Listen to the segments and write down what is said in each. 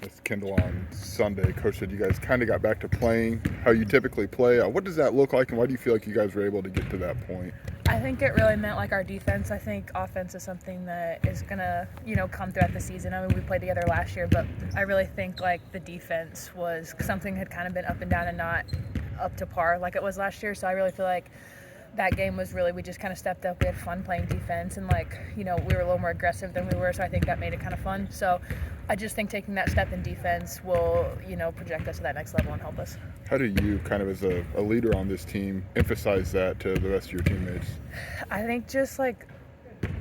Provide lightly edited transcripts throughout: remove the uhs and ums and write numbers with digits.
With Kendall on Sunday, Coach said you guys kind of got back to playing how you typically play. What does that look like, and why do you feel like you guys were able to get to that point? I think it really meant like our defense. I think offense is something that is gonna, come throughout the season. I mean, we played together last year, but I really think like the defense was something that had kind of been up and down and not up to par like it was last year. So I really feel like that game was really, we just kind of stepped up. We had fun playing defense, and we were a little more aggressive than we were. So I think that made it kind of fun. So I just think taking that step in defense will, project us to that next level and help us. How do you, kind of as a leader on this team, emphasize that to the rest of your teammates? I think just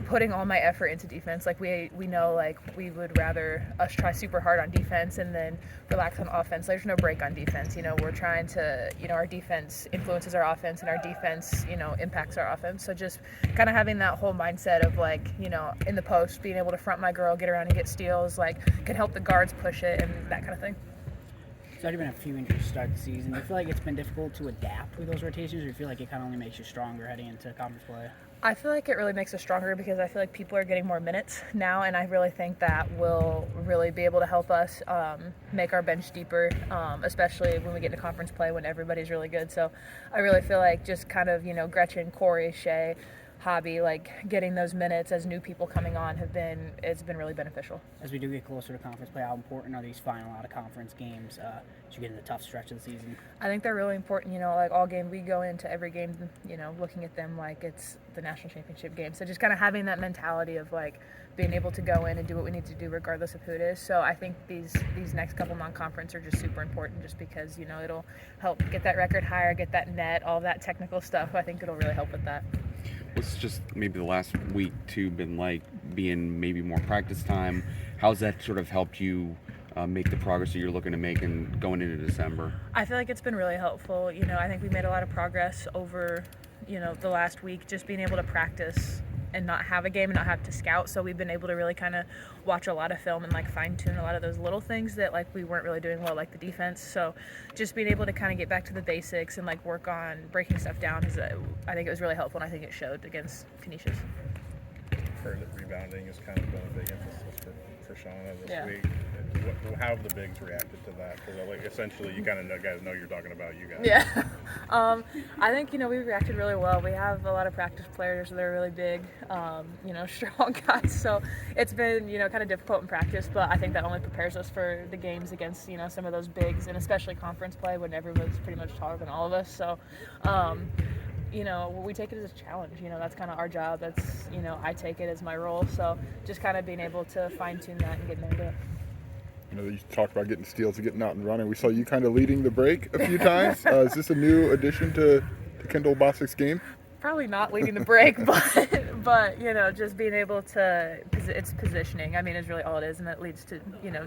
putting all my effort into defense. We know we would rather us try super hard on defense and then relax on offense. There's no break on defense. We're trying to, our defense influences our offense, and our defense, impacts our offense. So just kind of having that whole mindset of in the post, being able to front my girl, get around and get steals, can help the guards push it and that kind of thing. There's already been a few injuries to start the season. Do you feel like it's been difficult to adapt with those rotations, or do you feel like it kind of only makes you stronger heading into conference play? I feel like it really makes us stronger because I feel like people are getting more minutes now, and I really think that will really be able to help us make our bench deeper, especially when we get into conference play when everybody's really good. So I really feel like just kind of, Gretchen, Corey, Shay, Hobby, getting those minutes as new people coming on it's been really beneficial. As we do get closer to conference play, how important are these final out of conference games as you get in the tough stretch of the season? I think they're really important. All game, we go into every game, looking at them like it's the national championship game. So just kind of having that mentality of being able to go in and do what we need to do regardless of who it is. So I think these next couple non-conference are just super important just because, it'll help get that record higher, get that net, all that technical stuff. I think it'll really help with that. What's just maybe the last week, too, been like being maybe more practice time? How's that sort of helped you make the progress that you're looking to make and going into December? I feel like it's been really helpful. I think we made a lot of progress over, the last week, just being able to practice and not have a game and not have to scout. So we've been able to really kind of watch a lot of film and fine tune a lot of those little things that we weren't really doing well, like the defense. So just being able to kind of get back to the basics and work on breaking stuff down I think it was really helpful, and I think it showed against Canisius. I've heard that rebounding has kind of been a big emphasis for Shauna this week. How have the bigs reacted to that? Because essentially you kind of guys know you're talking about you guys. Yeah. I think, we reacted really well. We have a lot of practice players that are really big, strong guys. So it's been, kind of difficult in practice, but I think that only prepares us for the games against, some of those bigs, and especially conference play when everyone's pretty much taller than all of us. So, we take it as a challenge. That's kind of our job. That's, I take it as my role. So just kind of being able to fine tune that and getting into it. You talked about getting steals and getting out and running. We saw you kind of leading the break a few times. Is this a new addition to Kendall Bostic's game? Probably not leading the break, but just being able to, it's positioning. I mean, is really all it is, and that leads to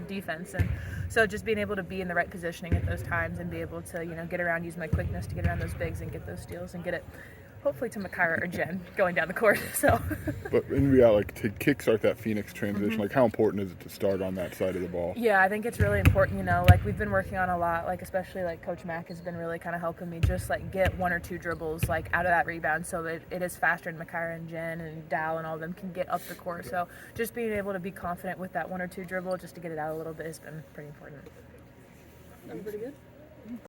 defense. And so just being able to be in the right positioning at those times and be able to get around, use my quickness to get around those bigs and get those steals and get it hopefully to Makira or Jen going down the court. So. But in reality, to kickstart that Phoenix transition, how important is it to start on that side of the ball? Yeah, I think it's really important. We've been working on a lot. Especially Coach Mack has been really kind of helping me just get one or two dribbles out of that rebound, so that it is faster, and Makira and Jen and Dal and all of them can get up the court. So just being able to be confident with that one or two dribble, just to get it out a little bit, has been pretty important. Pretty good.